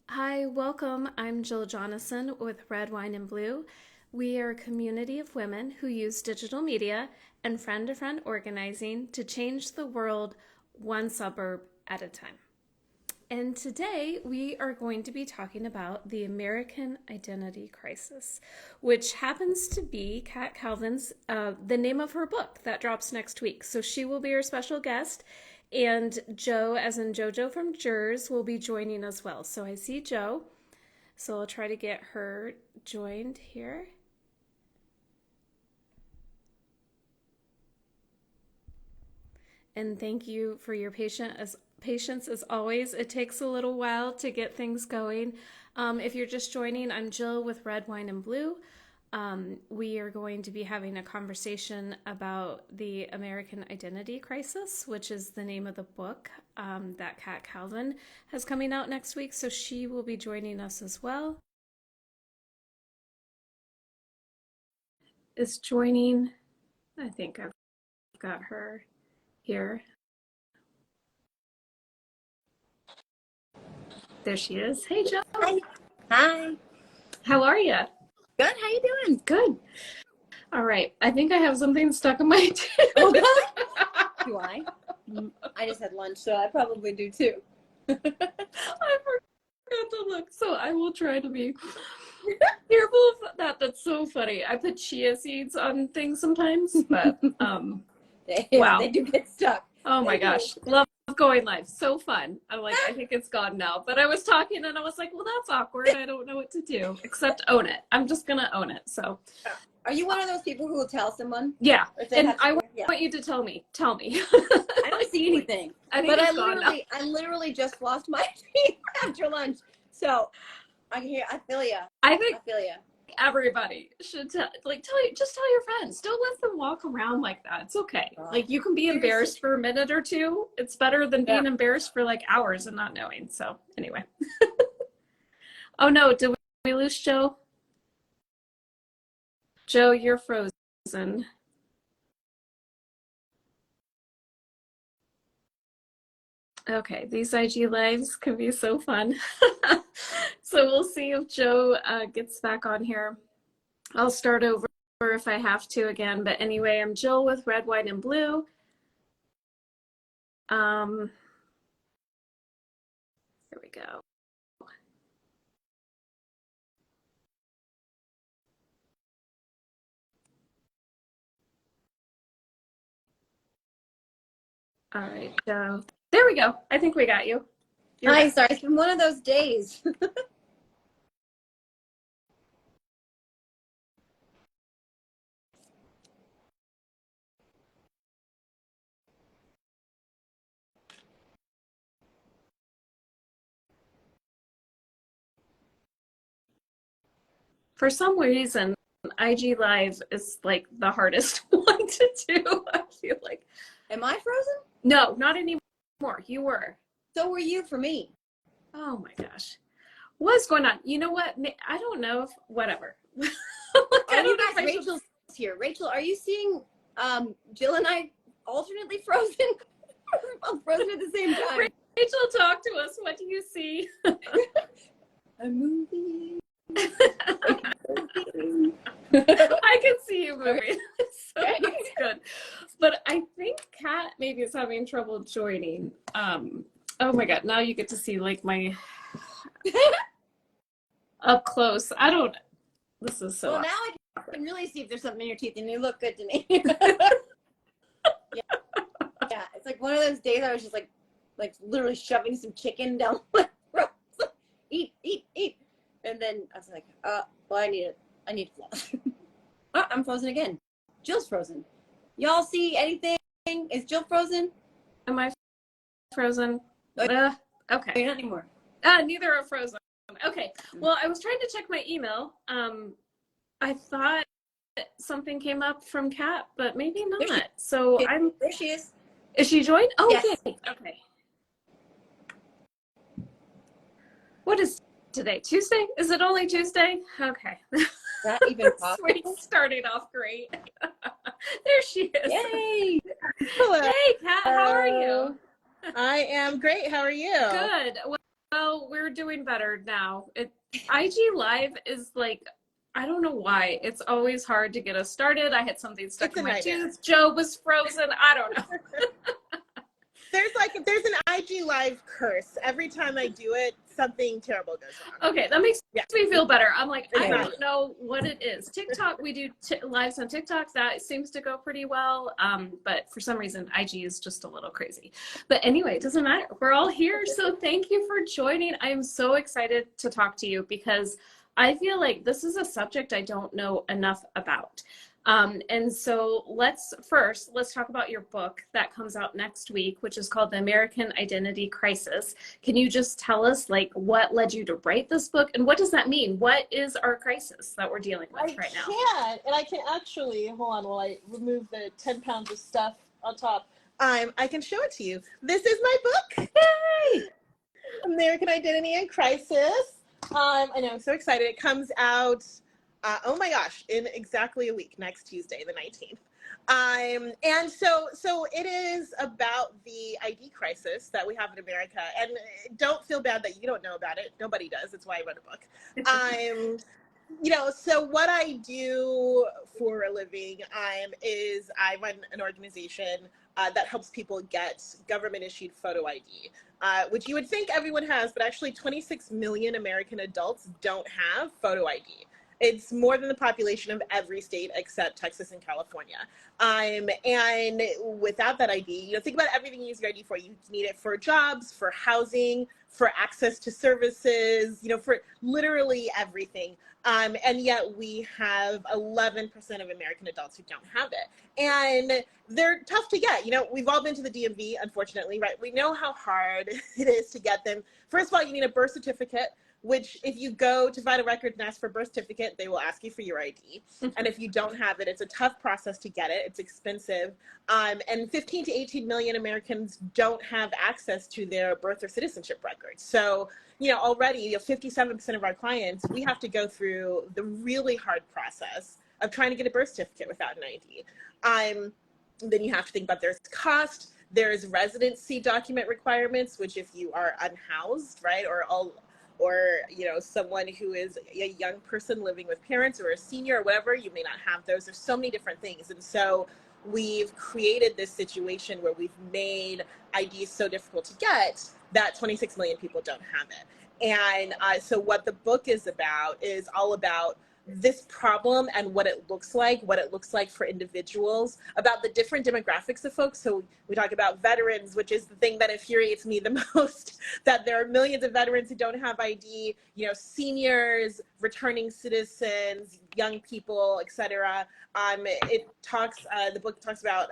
Hi, welcome. I'm Jill Jonathan with Red Wine and Blue. We are a community of women who use digital media and friend to friend organizing to change the world one suburb at a time. And today we are going to be talking about the American identity crisis, which happens to be Kat Calvin's, the name of her book that drops next week. So she will be our special guest. And Joe, as in JoJo from Jers, will be joining as well. So I see Joe. So I'll try to get her joined here. And thank you for your patience as always. It takes a little while to get things going. If you're just joining, I'm Jill with Red Wine and Blue. We are going to be having a conversation about the American Identity Crisis, which is the name of the book that Kat Calvin has coming out next week. So she will be joining us as well. Is joining. I think I've got her here. There she is. Hey, Joe. Hi. Hi. How are you? Good. How you doing? Good. All right. I think I have something stuck in my tooth. Oh, God. Do I? I just had lunch, so I probably do too. I forgot to look, so I will try to be careful of that. That's so funny. I put chia seeds on things sometimes, but wow. They do get stuck. Oh my gosh. Love going live. So fun. I think it's gone now. But I was talking and I was like, well, that's awkward. I don't know what to do except own it. I'm just going to own it. So are you one of those people who will tell someone? Yeah. And I want you to tell me. Tell me. I don't see anything. But I literally just lost my teeth after lunch. So I feel you. I feel you. Everybody should tell your friends. Don't let them walk around like that. It's okay. Like, you can be embarrassed for a minute or two. It's better than being embarrassed for like hours and not knowing. So anyway. Oh no, did we lose Joe? Joe, you're frozen. Okay, these IG lives can be so fun. So we'll see if Joe gets back on here. I'll start over if I have to again. But anyway, I'm Jill with Red, White, and Blue. Here we go. All right, Joe. There we go. I think we got you. Hi, sorry. It's been one of those days. For some reason, IG Live is like the hardest one to do, I feel like. Am I frozen? No, not anymore. You were. So were you for me. Oh my gosh. What's going on? You know what? I don't know if, whatever. Rachel's here. Rachel, are you seeing Jill and I alternately frozen? We're both frozen at the same time. Rachel, talk to us. What do you see? A movie. I can see you moving. So that's good. But I think Kat maybe is having trouble joining. Oh my God. Now you get to see like my up close. This is so well, now I can really see if there's something in your teeth, and you look good to me. Yeah, it's like one of those days I was just like literally shoving some chicken down my throat. Eat, and then I was like, well, I need to floss. Oh, I'm frozen again. Jill's frozen. Y'all see anything? Is Jill frozen? Am I frozen? Okay. You're not anymore. Neither are frozen. Okay. Well, I was trying to check my email. I thought something came up from Kat, but maybe not. So there she is. Is she joined? Oh, yes. Okay. What is today? Tuesday? Is it only Tuesday? Okay. Not even possible. We started off great. There she is. Yay! Hello. Hey, Kat, how are you? I am great. How are you? Good. Well, we're doing better now. IG Live is like, I don't know why. It's always hard to get us started. I had something stuck It's in a my nightmare. tooth. Joe was frozen. I don't know. There's an IG Live curse. Every time I do it, something terrible goes wrong. Okay, that makes Yeah, me feel better. I'm like, it's I not. don't know what it is. TikTok, we do lives on TikTok. That seems to go pretty well. But for some reason, IG is just a little crazy. But anyway, it doesn't matter. We're all here. So thank you for joining. I am so excited to talk to you because I feel like this is a subject I don't know enough about. And so let's talk about your book that comes out next week, which is called The American Identity Crisis. Can you just tell us like what led you to write this book and what does that mean? What is our crisis that we're dealing with right now? I can actually, hold on while I remove the 10 pounds of stuff on top. I can show it to you. This is my book. Yay! American Identity and Crisis. I know, I'm so excited. It comes out, oh my gosh, in exactly a week, next Tuesday, the 19th. And so it is about the ID crisis that we have in America. And don't feel bad that you don't know about it. Nobody does. That's why I wrote a book. So what I do for a living is I run an organization that helps people get government issued photo ID, which you would think everyone has, but actually 26 million American adults don't have photo ID. It's more than the population of every state except Texas and California. And without that ID, think about everything you use your ID for. You need it for jobs, for housing, for access to services, for literally everything. And yet we have 11% of American adults who don't have it. And they're tough to get. We've all been to the DMV, unfortunately, right? We know how hard it is to get them. First of all, you need a birth certificate, which if you go to Vital Records and ask for a birth certificate, they will ask you for your ID. And if you don't have it, it's a tough process to get it. It's expensive. And 15 to 18 million Americans don't have access to their birth or citizenship records. So, already 57% of our clients, we have to go through the really hard process of trying to get a birth certificate without an ID. Then you have to think about there's cost, there's residency document requirements, which if you are unhoused, right, or someone who is a young person living with parents or a senior or whatever, you may not have those. There's so many different things. And so we've created this situation where we've made IDs so difficult to get that 26 million people don't have it. And so what the book is all about this problem and what it looks like for individuals, about the different demographics of folks. So we talk about veterans, which is the thing that infuriates me the most, that there are millions of veterans who don't have ID, seniors, returning citizens, young people, etc. The book talks about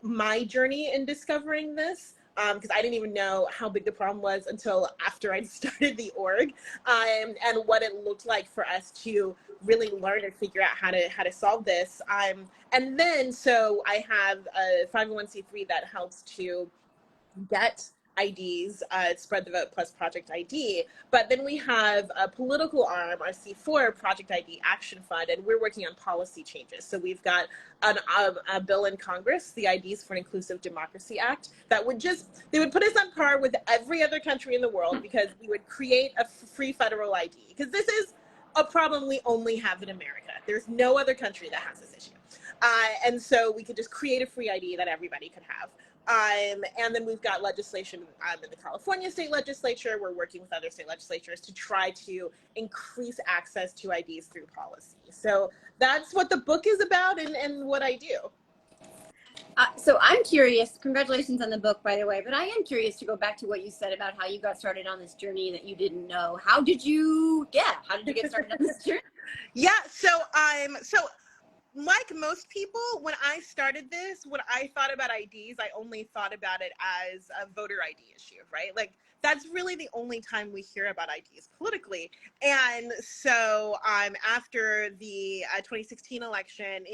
my journey in discovering this, because I didn't even know how big the problem was until after I started the org, and what it looked like for us to really learn and figure out how to solve this. And then so I have a 501c3 that helps to get IDs, Spread the Vote Plus Project ID. But then we have a political arm, our C4 Project ID Action Fund, and we're working on policy changes. So we've got a bill in Congress, the IDs for an Inclusive Democracy Act, that they would put us on par with every other country in the world, because we would create a free federal ID. Because this is a problem we only have in America. There's no other country that has this issue. And so we could just create a free ID that everybody could have. And then we've got legislation in the California state legislature. We're working with other state legislatures to try to increase access to IDs through policy. So that's what the book is about and what I do. So I'm curious, congratulations on the book, by the way, but I am curious to go back to what you said about how you got started on this journey that you didn't know. How did you get started on this journey? Yeah, so like most people, when I started this, when I thought about IDs, I only thought about it as a voter ID issue, right? Like, that's really the only time we hear about IDs politically. And so after the 2016 election,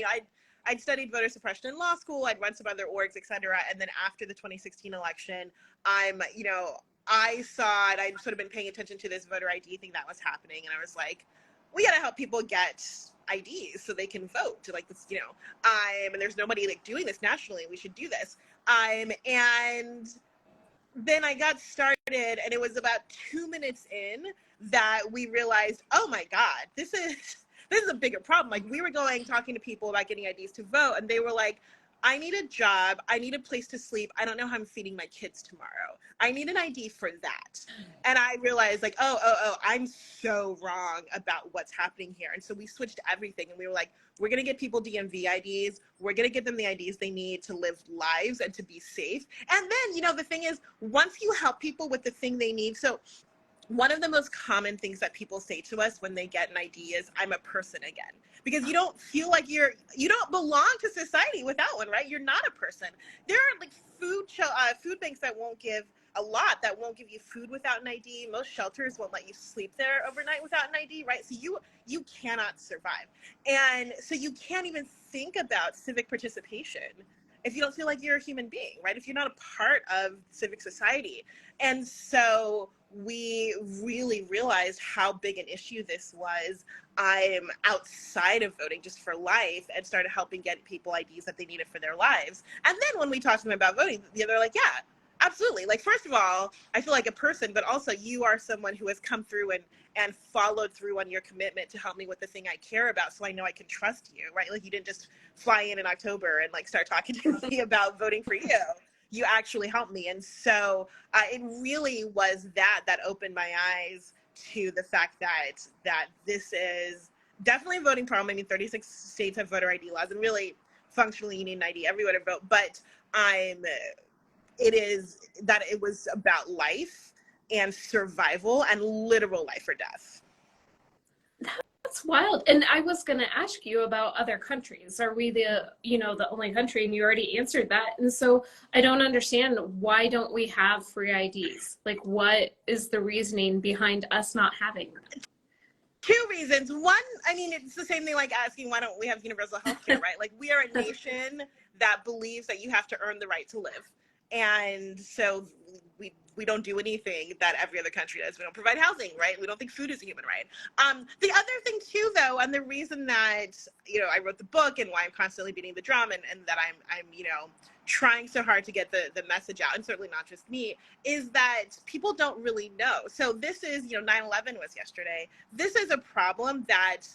I'd studied voter suppression in law school, I'd run some other orgs, et cetera. And then after the 2016 election, I saw it, I'd sort of been paying attention to this voter ID thing that was happening. And I was like, we got to help people get IDs so they can vote, like this, and there's nobody like doing this nationally. We should do this. And then I got started, and it was about 2 minutes in that we realized, oh my God, this is a bigger problem. Like, we were talking to people about getting IDs to vote, and they were like, I need a job, I need a place to sleep, I don't know how I'm feeding my kids tomorrow. I need an ID for that. And I realized, like, oh, I'm so wrong about what's happening here. And so we switched everything, and we were like, we're going to get people DMV IDs. We're going to give them the IDs they need to live lives and to be safe. And then, the thing is, once you help people with the thing they need, so one of the most common things that people say to us when they get an ID is, I'm a person again. Because you don't feel like you don't belong to society without one, right? You're not a person. There are like food banks that won't give that won't give you food without an ID. Most shelters won't let you sleep there overnight without an ID, right? So you cannot survive. And so you can't even think about civic participation if you don't feel like you're a human being, right? If you're not a part of civic society. And so we really realized how big an issue this was. I'm outside of voting just for life, and started helping get people IDs that they needed for their lives. And then when we talked to them about voting, they're like, yeah, absolutely. Like, first of all, I feel like a person, but also you are someone who has come through and followed through on your commitment to help me with the thing I care about, so I know I can trust you, right? Like, you didn't just fly in October and like start talking to me about voting for you. You actually helped me. And so it really was that opened my eyes to the fact that this is definitely a voting problem. I mean, 36 states have voter ID laws, and really functionally you need an ID everywhere to vote. But it was about life and survival, and literal life or death. That's wild. And I was going to ask you about other countries. Are we the only country? And you already answered that. And so I don't understand, why don't we have free IDs? Like, what is the reasoning behind us not having them? Two reasons. One, I mean, it's the same thing like asking, why don't we have universal health care, right? Like, we are a nation that believes that you have to earn the right to live. And so we don't do anything that every other country does. We don't provide housing, right? We don't think food is a human right. The other thing too, though, and the reason that, I wrote the book, and why I'm constantly beating the drum, and that I'm trying so hard to get the message out, and certainly not just me, is that people don't really know. So this is, 9/11 was yesterday. This is a problem that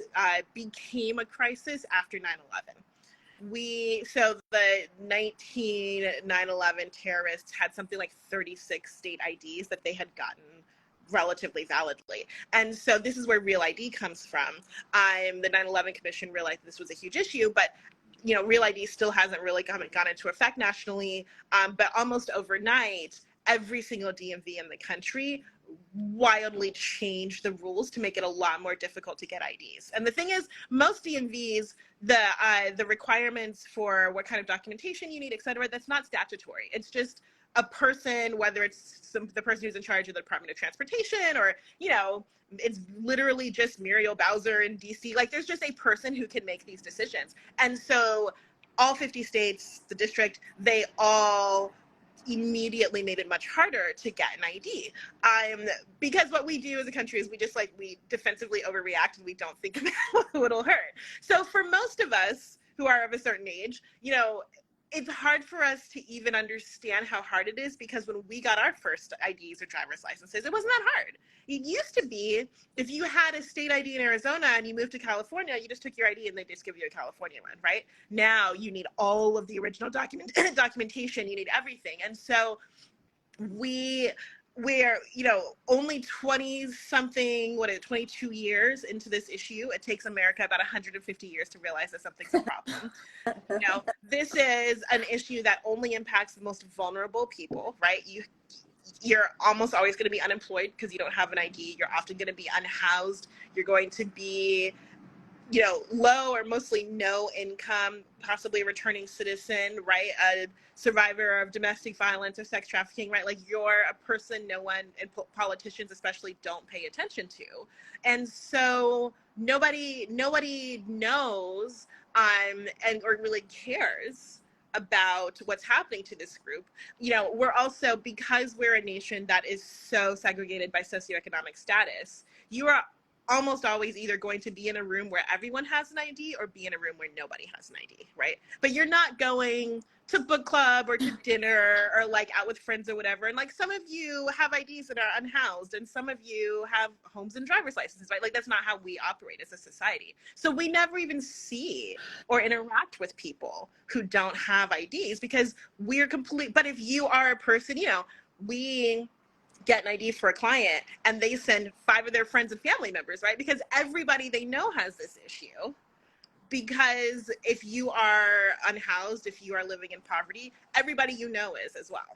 became a crisis after 9/11. So the 9/11 terrorists had something like 36 state IDs that they had gotten relatively validly. And so this is where Real ID comes from. The 9/11 Commission realized this was a huge issue, but Real ID still hasn't really gone into effect nationally. But almost overnight, every single DMV in the country wildly changed the rules to make it a lot more difficult to get IDs. And the thing is, most DMVs, the requirements for what kind of documentation you need, et cetera, that's not statutory. It's just a person, whether it's the person who's in charge of the Department of Transportation, or, it's literally just Muriel Bowser in DC. Like, there's just a person who can make these decisions. And so all 50 states, the district, they all immediately made it much harder to get an ID. Because what we do as a country is we defensively overreact, and we don't think about who it'll hurt. So for most of us who are of a certain age, it's hard for us to even understand how hard it is, because when we got our first IDs or driver's licenses, it wasn't that hard. It used to be, if you had a state ID in Arizona and you moved to California, you just took your ID and they just give you a California one, right? Now you need all of the original documentation, you need everything. And so we're only 22 years into this issue. It takes America about 150 years to realize that something's a problem. This is an issue that only impacts the most vulnerable people, right? You're almost always going to be unemployed because you don't have an ID. You're often going to be unhoused. You're going to be low or mostly no income, possibly a returning citizen, right? A survivor of domestic violence or sex trafficking, right? Like, you're a person no one, and politicians especially, don't pay attention to. And so nobody knows or really cares about what's happening to this group. We're also, because we're a nation that is so segregated by socioeconomic status, you are almost always either going to be in a room where everyone has an ID or be in a room where nobody has an ID, right? But you're not going to book club or to dinner or like out with friends or whatever. And like some of you have IDs and are unhoused, and some of you have homes and driver's licenses, right? Like that's not how we operate as a society. So we never even see or interact with people who don't have IDs because we're complete. But if you are a person, you know, we get an ID for a client and they send 5 of their friends and family members, right? Because everybody they know has this issue. Because if you are unhoused, if you are living in poverty, everybody you know is as well.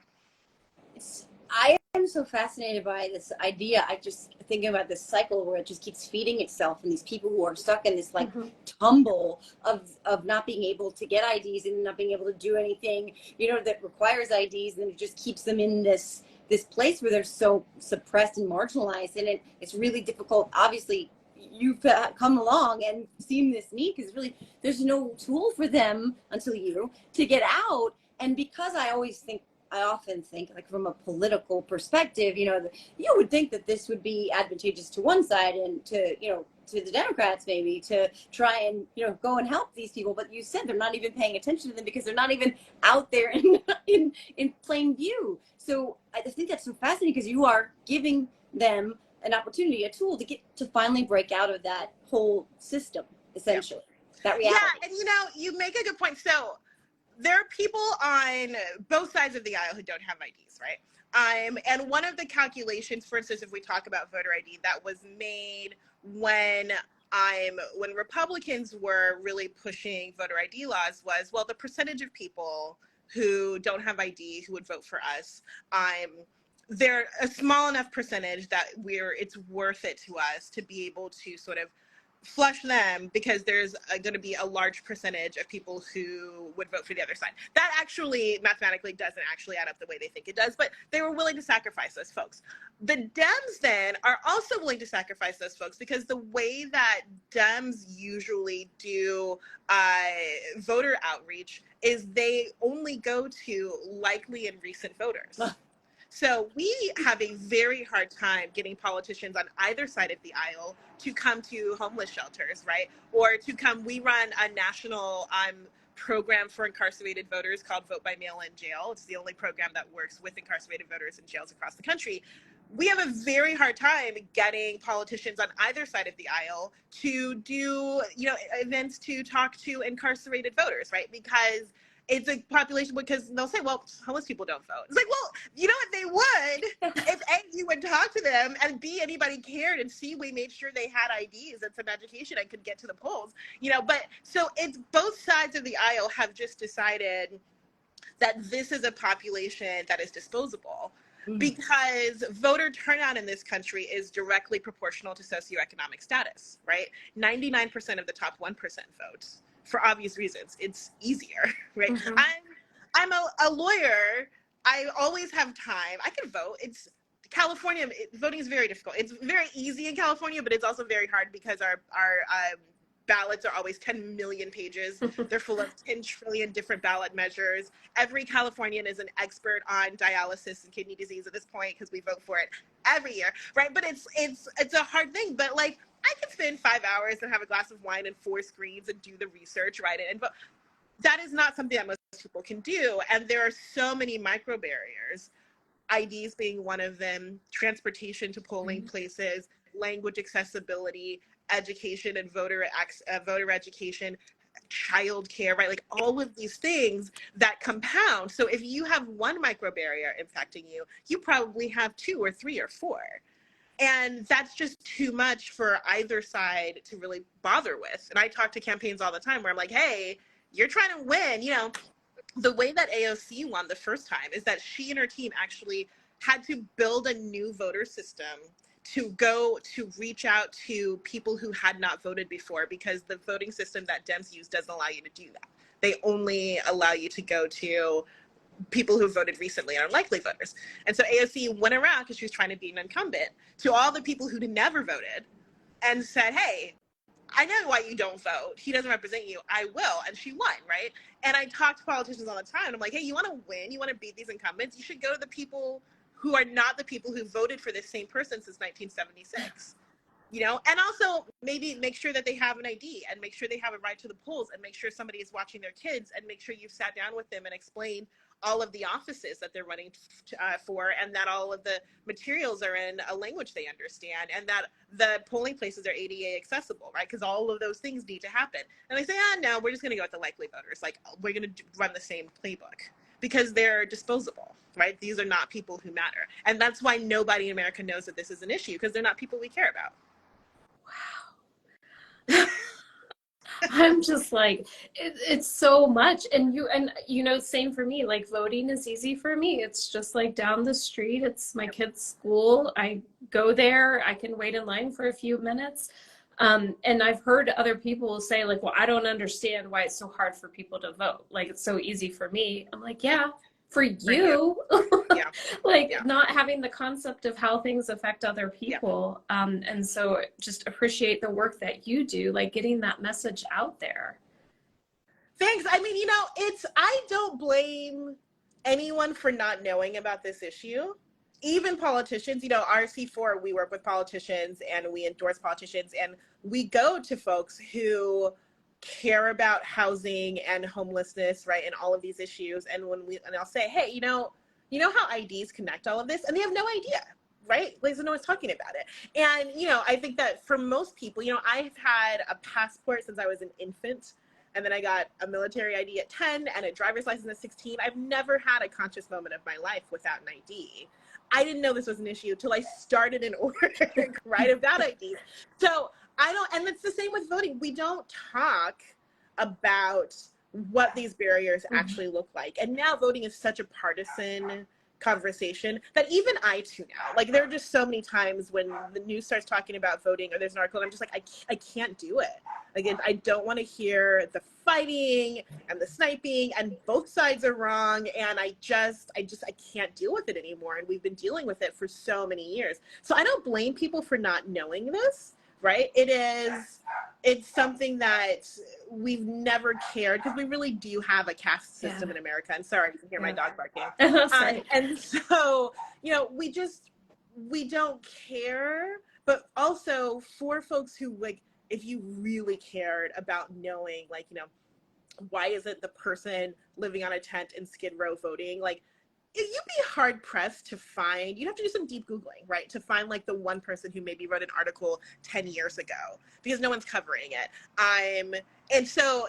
I am so fascinated by this idea. I just think about this cycle where it just keeps feeding itself, and these people who are stuck in this like tumble of not being able to get IDs and not being able to do anything, you know, that requires IDs, and it just keeps them in this place where they're so suppressed and marginalized, and it's really difficult. Obviously, you've come along and seen this need because really there's no tool for them until you to get out. And because I often think like from a political perspective, you know, you would think that this would be advantageous to one side and to, you know, to the Democrats maybe to try and, you know, go and help these people. But you said they're not even paying attention to them because they're not even out there in plain view. So I think that's so fascinating because you are giving them an opportunity, a tool to get to finally break out of that whole system, essentially. That reality. Yeah, and you know, you make a good point. So there are people on both sides of the aisle who don't have IDs, right? And one of the calculations, for instance, if we talk about voter ID, that was made when Republicans were really pushing voter ID laws was, well, the percentage of people who don't have ID who would vote for us, they're a small enough percentage that it's worth it to us to be able to sort of flush them because there's going to be a large percentage of people who would vote for the other side. That actually mathematically doesn't actually add up the way they think it does, but they were willing to sacrifice those folks. The Dems then are also willing to sacrifice those folks because the way that Dems usually do voter outreach is they only go to likely and recent voters. So we have a very hard time getting politicians on either side of the aisle to come to homeless shelters, right? Or to come, we run a national program for incarcerated voters called Vote by Mail in Jail. It's the only program that works with incarcerated voters in jails across the country. We have a very hard time getting politicians on either side of the aisle to do, you know, events to talk to incarcerated voters, right? Because it's a population, because they'll say, well, homeless people don't vote. It's like, well, you know what, they would if A, you would talk to them, and B, anybody cared, and C, we made sure they had IDs and some education and could get to the polls, you know. But so it's both sides of the aisle have just decided that this is a population that is disposable. Because voter turnout in this country is directly proportional to socioeconomic status, right? 99% of the top 1% votes. For obvious reasons, it's easier, right? I'm a lawyer. I always have time. I can vote. It's California. Voting is very difficult. It's very easy in California, but it's also very hard because our ballots are always 10 million pages. They're full of 10 trillion different ballot measures. Every Californian is an expert on dialysis and kidney disease at this point because we vote for it every year, right? But it's a hard thing. But like, I can spend 5 hours and have a glass of wine and 4 screens and do the research, right? But that is not something that most people can do. And there are so many micro barriers, IDs being one of them, transportation to polling places, language accessibility, education and voter education, childcare, right? Like all of these things that compound. So if you have one micro barrier impacting you, you probably have 2 or 3 or 4. And that's just too much for either side to really bother with. And I talk to campaigns all the time where I'm like, hey, you're trying to win. You know, the way that AOC won the first time is that she and her team actually had to build a new voter system to go to reach out to people who had not voted before, because the voting system that Dems use doesn't allow you to do that. They only allow you to go to people who voted recently and are likely voters. And so AOC went around, because she was trying to be an incumbent, to all the people who never voted and said, hey, I know why you don't vote. He doesn't represent you. I will. And she won, right? And I talk to politicians all the time. And I'm like, hey, you want to win? You want to beat these incumbents? You should go to the people who are not the people who voted for this same person since 1976. and also maybe make sure that they have an ID and make sure they have a ride to the polls and make sure somebody is watching their kids and make sure you've sat down with them and explained all of the offices that they're running for, and that all of the materials are in a language they understand, and that the polling places are ADA accessible, right? Because all of those things need to happen. And they say, no, we're just going to go with the likely voters. Like, we're going to run the same playbook because they're disposable, right? These are not people who matter. And that's why nobody in America knows that this is an issue, because they're not people we care about. Wow. I'm just like, it's so much. And same for me. Like, voting is easy for me. It's just like down the street. It's my kid's school. I go there. I can wait in line for a few minutes. And I've heard other people say, like, well, I don't understand why it's so hard for people to vote. Like, it's so easy for me. I'm like, yeah, for you. Yeah. Not having the concept of how things affect other people. And so just appreciate the work that you do, like getting that message out there. Thanks. I mean, I don't blame anyone for not knowing about this issue. Even politicians, RC4, we work with politicians and we endorse politicians, and we go to folks who care about housing and homelessness, right, and all of these issues. And I'll say, hey, you know how IDs connect all of this? And they have no idea, right? Like, no one's talking about it. And, I think that for most people, I've had a passport since I was an infant. And then I got a military ID at 10 and a driver's license at 16. I've never had a conscious moment of my life without an ID. I didn't know this was an issue until I started an org, right, about IDs. So and it's the same with voting. We don't talk about what these barriers actually look like. And now voting is such a partisan conversation that even I tune out. Like, there are just so many times when the news starts talking about voting or there's an article, and I'm just like, I can't do it. Again, I don't want to hear the fighting and the sniping, and both sides are wrong, and I can't deal with it anymore. And we've been dealing with it for so many years. So I don't blame people for not knowing this, right? It's something that we've never cared, because we really do have a caste system in America. And sorry, you can hear my dog barking. And so, we don't care. But also for folks who, like, if you really cared about knowing, like, why isn't the person living on a tent in Skid Row voting? Like, you'd be hard pressed to find, you'd have to do some deep Googling, right? To find, like, the one person who maybe wrote an article 10 years ago, because no one's covering it. And so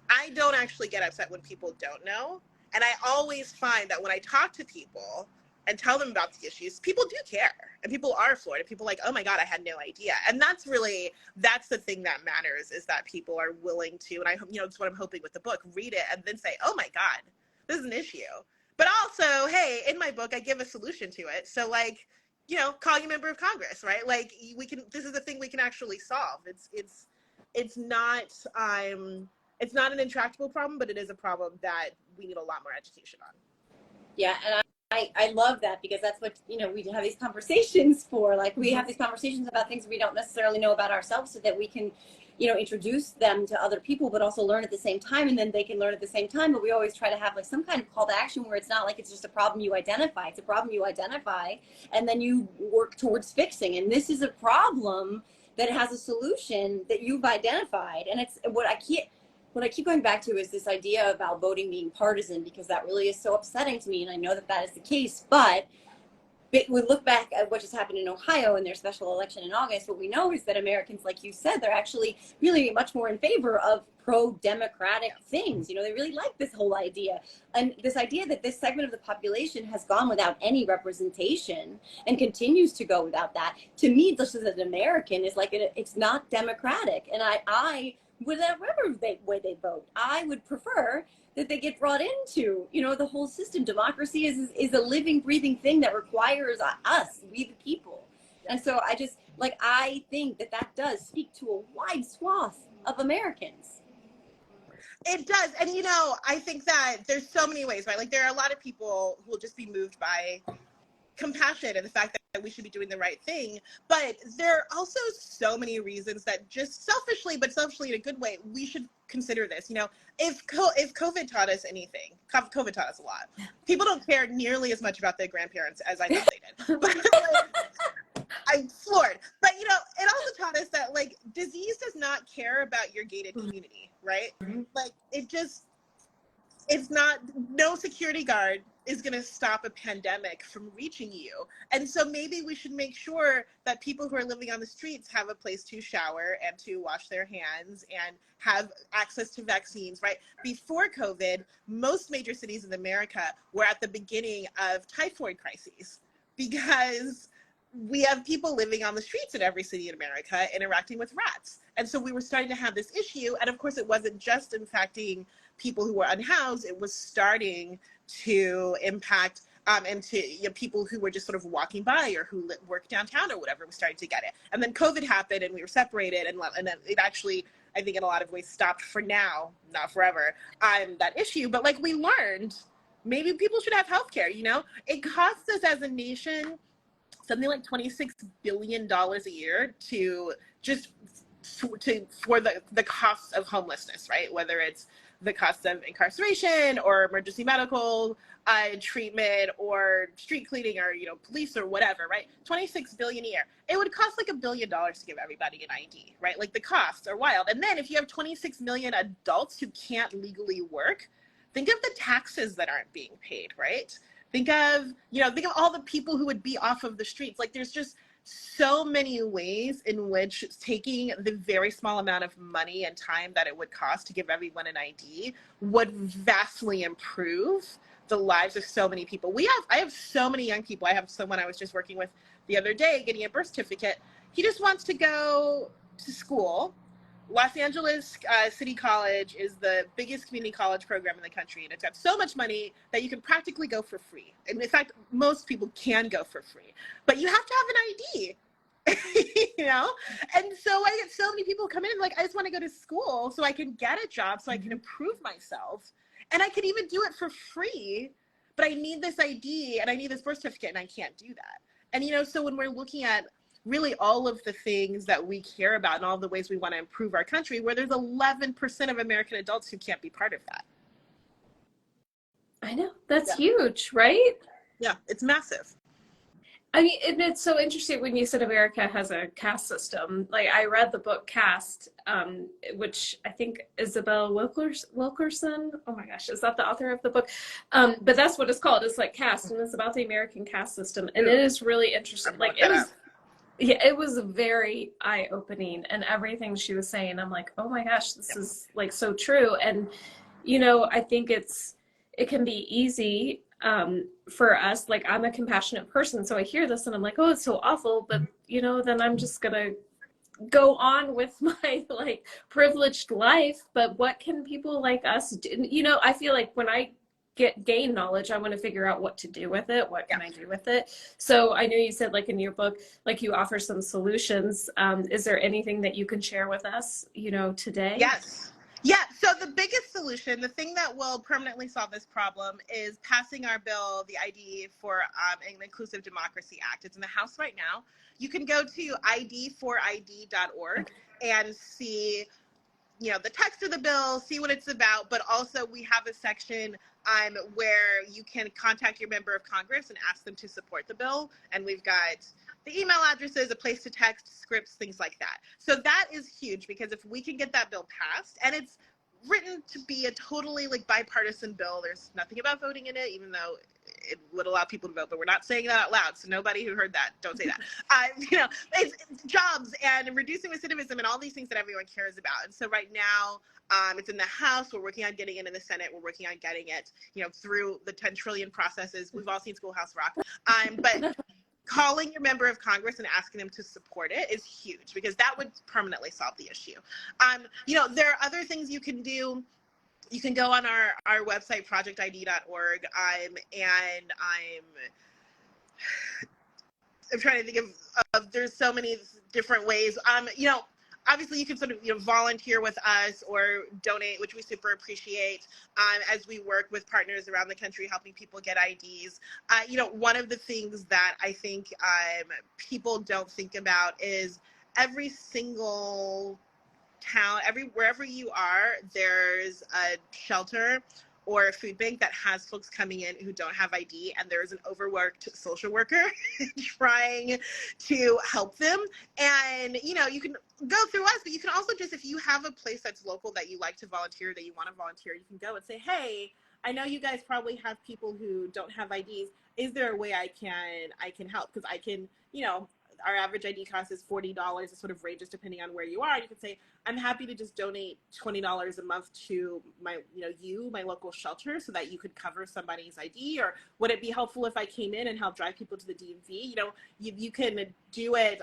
I don't actually get upset when people don't know. And I always find that when I talk to people and tell them about the issues, people do care, and people are floored, and people are like, oh my God, I had no idea. And that's the thing that matters, is that people are willing to, and I hope, it's what I'm hoping with the book, read it and then say, oh my God, this is an issue. But also, hey, in my book, I give a solution to it. So, like, call your member of Congress, right? Like, this is the thing we can actually solve. It's not an intractable problem, but it is a problem that we need a lot more education on. Yeah, and I love that, because that's what, we have these conversations for. Like, we have these conversations about things we don't necessarily know about ourselves, so that we can, introduce them to other people, but also learn at the same time, and then they can learn at the same time. But we always try to have, like, some kind of call to action where it's not like it's just a problem you identify. It's a problem you identify, and then you work towards fixing. And this is a problem that has a solution that you've identified. And it's what I keep going back to is this idea about voting being partisan, because that really is so upsetting to me. And I know that is the case, but we look back at what just happened in Ohio in their special election in August. What we know is that Americans, like you said, they're actually really much more in favor of pro-democratic things. They really like this whole idea. And this idea that this segment of the population has gone without any representation and continues to go without that, to me, just as an American, is like, it's not democratic. And I whatever way they vote, I would prefer that they get brought into, the whole system. Democracy is a living, breathing thing that requires us, we the people. And so I think that does speak to a wide swath of Americans. It does. And, I think that there's so many ways, right? Like, there are a lot of people who will just be moved by compassion and the fact that we should be doing the right thing. But there are also so many reasons that just selfishly in a good way, we should consider this. If COVID taught us anything, COVID taught us a lot. People don't care nearly as much about their grandparents as I thought they did. But I'm floored. But, it also not care about your gated Mhm. community, right? Mhm. Like it's not, no security guard is going to stop a pandemic from reaching you. And so maybe we should make sure that people who are living on the streets have a place to shower and to wash their hands and have access to vaccines, right? Before COVID, most major cities in America were at the beginning of typhoid crises because we have people living on the streets in every city in America interacting with rats. And so we were starting to have this issue. And of course, it wasn't just impacting people who were unhoused, it was starting to impact and to people who were just sort of walking by or who work downtown or whatever was starting to get it. And then COVID happened and we were separated, and then it actually, I think in a lot of ways stopped for now, not forever, that issue. But like we learned, maybe people should have healthcare, you know? It costs us as a nation something like $26 billion a year to just for the costs of homelessness, right? Whether it's the cost of incarceration or emergency medical treatment or street cleaning or police or whatever, right? 26 billion a year. It would cost like $1 billion to give everybody an ID, right? Like the costs are wild. And then if you have 26 million adults who can't legally work, think of the taxes that aren't being paid, right? Think of all the people who would be off of the streets. Like there's just so many ways in which taking the very small amount of money and time that it would cost to give everyone an ID would vastly improve the lives of so many people. I have so many young people. I have someone I was just working with the other day getting a birth certificate. He just wants to go to school. Los Angeles City College is the biggest community college program in the country, and it's got so much money that you can practically go for free. And in fact, most people can go for free, but you have to have an ID, you know? And so I get so many people come in and like, I just want to go to school so I can get a job, so I can improve myself. And I could even do it for free, but I need this ID and I need this birth certificate and I can't do that. And, so when we're looking at really all of the things that we care about and all the ways we want to improve our country, where there's 11% of American adults who can't be part of that. I know. That's huge, right? Yeah, it's massive. I mean, and it's so interesting when you said America has a caste system. Like I read the book Caste, which I think Isabel Wilkerson. Oh my gosh, is that the author of the book? But that's what it's called. It's like Caste, and it's about the American caste system, and it is really interesting. Like it was. Yeah, it was very eye-opening, and everything she was saying, I'm like, oh my gosh, this is like so true. And I think it can be easy for us. Like I'm a compassionate person, so I hear this and I'm like, oh, it's so awful, but then I'm just gonna go on with my like privileged life. But what can people like us do? I feel like when I gain knowledge, I want to figure out what to do with it. What can I do with it? So I know you said like in your book, like you offer some solutions. Is there anything that you can share with us, today? Yes. Yeah, so the biggest solution, the thing that will permanently solve this problem is passing our bill, the ID for an Inclusive Democracy Act. It's in the House right now. You can go to id4id.org and see the text of the bill, see what it's about, but also we have a section where you can contact your member of Congress and ask them to support the bill. And we've got the email addresses, a place to text, scripts, things like that. So that is huge, because if we can get that bill passed, and it's written to be a totally like bipartisan bill, there's nothing about voting in it, even though it would allow people to vote, but we're not saying that out loud. So nobody who heard that, don't say that. It's jobs and reducing recidivism and all these things that everyone cares about. And so right now, it's in the House. We're working on getting it in the Senate. We're working on getting it, through the 10 trillion processes. We've all seen Schoolhouse Rock. But calling your member of Congress and asking them to support it is huge, because that would permanently solve the issue. There are other things you can do. You can go on our website, projectid.org, and I'm trying to think of there's so many different ways. Obviously you can sort of volunteer with us or donate, which we super appreciate, as we work with partners around the country helping people get IDs. One of the things that I think people don't think about is every single town, wherever you are, there's a shelter or a food bank that has folks coming in who don't have ID, and there's an overworked social worker trying to help them. And, you know, you can go through us, but you can also just, if you have a place that's local that you like to volunteer, that you want to volunteer, you can go and say, hey, I know you guys probably have people who don't have IDs. Is there a way I can help? Because I can, you know, our average ID cost is $40. It sort of ranges depending on where you are. You can say, I'm happy to just donate $20 a month to my, my local shelter, so that you could cover somebody's ID. Or would it be helpful if I came in and helped drive people to the DMV? You know, you can do it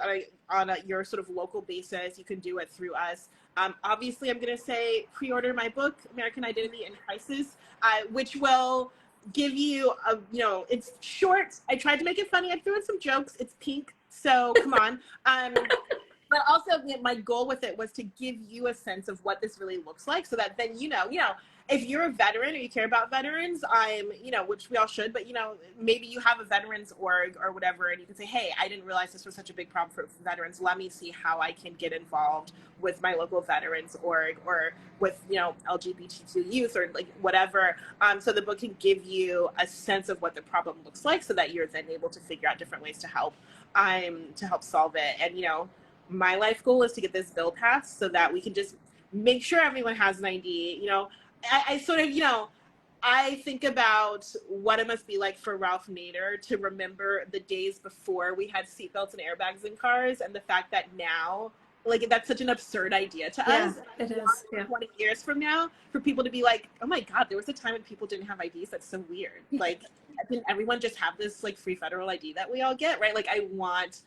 on your sort of local basis. You can do it through us. Obviously, I'm going to say pre-order my book, American Identity in Crisis, which will give you a, it's short. I tried to make it funny. I threw in some jokes. It's pink, so come on. But also, my goal with it was to give you a sense of what this really looks like, so that then, if you're a veteran or you care about veterans, which we all should, but, maybe you have a veterans org or whatever, and you can say, hey, I didn't realize this was such a big problem for veterans. Let me see how I can get involved with my local veterans org, or with, LGBTQ youth, or like whatever. So the book can give you a sense of what the problem looks like, so that you're then able to figure out different ways to help solve it. And, my life goal is to get this bill passed so that we can just make sure everyone has an ID. I sort of, I think about what it must be like for Ralph Nader to remember the days before we had seatbelts and airbags in cars, and the fact that now, like, that's such an absurd idea to us. It is. 20 years from now, for people to be like, oh my God, there was a time when people didn't have IDs. That's so weird. Like, didn't everyone just have this like free federal ID that we all get, right? Like, I want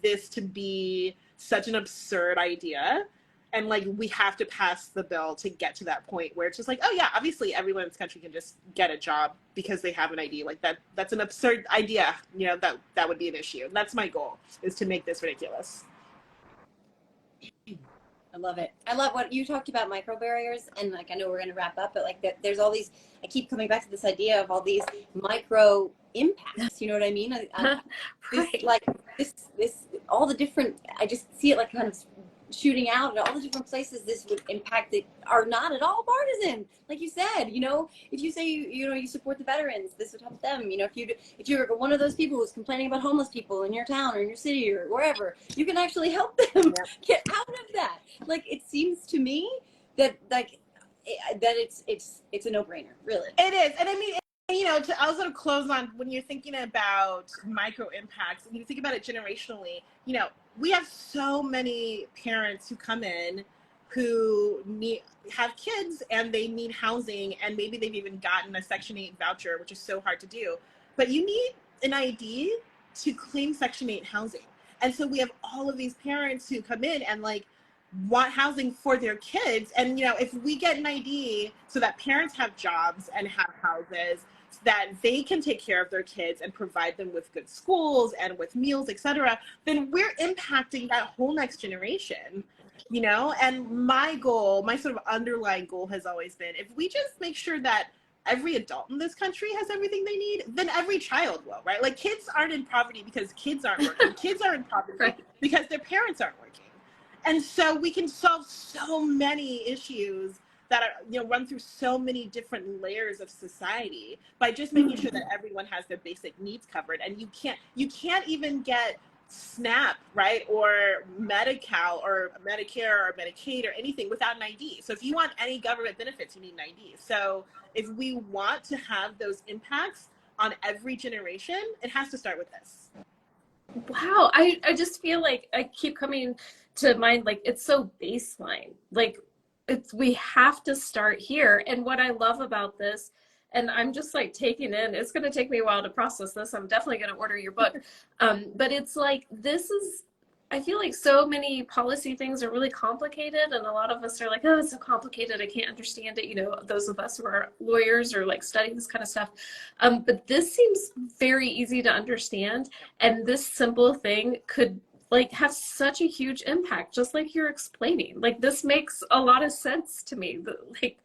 this to be such an absurd idea, and like we have to pass the bill to get to that point where it's just like, oh yeah, obviously everyone in this country can just get a job because they have an ID. Like that's an absurd idea, that would be an issue. And that's my goal, is to make this ridiculous. I love it. I love what you talked about, micro barriers, and like, I know we're going to wrap up, but like there's all these, I keep coming back to this idea of all these micro impacts, you know what I mean? This, all the different, I just see it like kind of shooting out at all the different places this would impact that are not at all partisan. Like you said, if you say, you support the veterans, this would help them. If you're one of those people who's complaining about homeless people in your town or in your city or wherever, you can actually help them get out of that. Like, it seems to me that it's a no-brainer, really. It is. And I mean, to also close on, when you're thinking about micro impacts, when you think about it generationally, we have so many parents who come in who have kids and they need housing, and maybe they've even gotten a Section 8 voucher, which is so hard to do. But you need an ID to claim Section 8 housing. And so we have all of these parents who come in and like want housing for their kids. And, if we get an ID so that parents have jobs and have houses, so that they can take care of their kids and provide them with good schools and with meals, etc., then we're impacting that whole next generation, And my sort of underlying goal has always been, if we just make sure that every adult in this country has everything they need, then every child will, right? Like, kids aren't in poverty because kids aren't working. Kids are in poverty because their parents aren't working. And so we can solve so many issues that are, run through so many different layers of society by just making sure that everyone has their basic needs covered. And you can't even get SNAP, right, or Medi-Cal or Medicare or Medicaid or anything without an ID. So if you want any government benefits, you need an ID. So if we want to have those impacts on every generation, it has to start with this. Wow, I just feel like I keep coming to mind, like, it's so baseline. Like, we have to start here. And what I love about this, and I'm just like taking in, it's going to take me a while to process this. I'm definitely going to order your book. But it's like, I feel like so many policy things are really complicated, and a lot of us are like, oh, it's so complicated, I can't understand it. Those of us who are lawyers or like studying this kind of stuff. But this seems very easy to understand. And this simple thing could like have such a huge impact, just like you're explaining. Like, this makes a lot of sense to me. Like,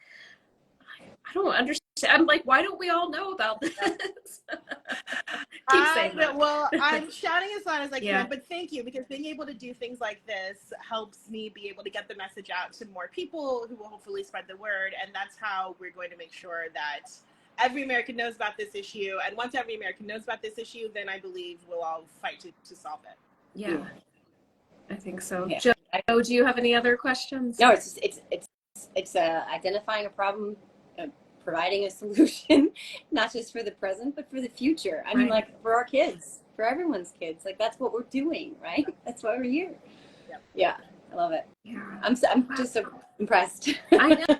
I don't understand. I'm like, why don't we all know about this? Keep saying that. Well, I'm shouting as loud as I can, but thank you, because being able to do things like this helps me be able to get the message out to more people who will hopefully spread the word. And that's how we're going to make sure that every American knows about this issue. And once every American knows about this issue, then I believe we'll all fight to solve it. Yeah, I think so. Yeah. Joe, do you have any other questions? No, it's identifying a problem, providing a solution, not just for the present, but for the future. I mean, like for our kids, for everyone's kids. Like that's what we're doing, right? That's why we're here. Yep. Yeah, I love it. Yeah. I'm just so impressed. I know.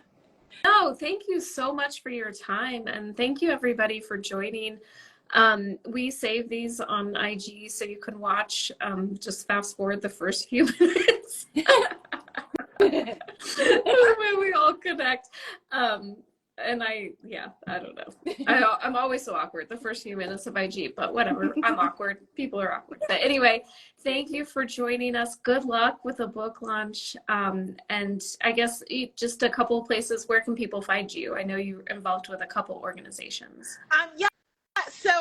No, thank you so much for your time, and thank you everybody for joining. We save these on IG so you can watch. Just fast forward the first few minutes. The way we all connect. And I don't know. I'm always so awkward the first few minutes of IG, but whatever. I'm awkward. People are awkward. But anyway, thank you for joining us. Good luck with the book launch. And I guess just a couple of places, where can people find you? I know you're involved with a couple organizations. Yeah. So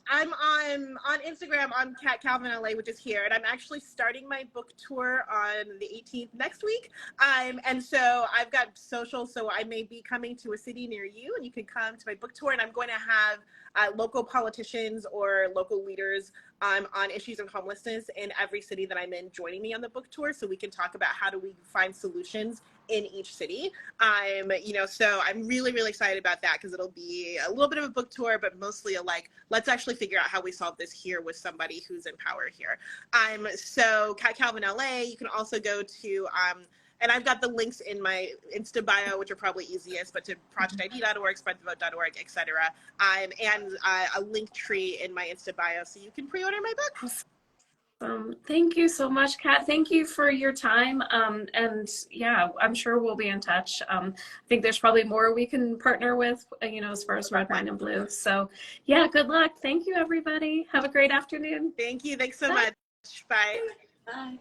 I'm on Instagram. I'm Kat Calvin LA, which is here, and I'm actually starting my book tour on the 18th next week. And so I've got social, so I may be coming to a city near you, and you can come to my book tour. And I'm going to have local politicians or local leaders on issues of homelessness in every city that I'm in joining me on the book tour, so we can talk about how do we find solutions in each city. So I'm really, really excited about that, because it'll be a little bit of a book tour, but mostly let's actually figure out how we solve this here with somebody who's in power here. So Kat Calvin LA, you can also go to, and I've got the links in my Insta bio, which are probably easiest, but to projectid.org, spreadthevote.org, etc. And a link tree in my Insta bio, so you can pre-order my book. Thank you so much, Kat. Thank you for your time. And yeah, I'm sure we'll be in touch. I think there's probably more we can partner with, as far as Red, Wine, and Blue. So yeah, good luck. Thank you, everybody. Have a great afternoon. Thank you. Thanks so much. Bye. Bye.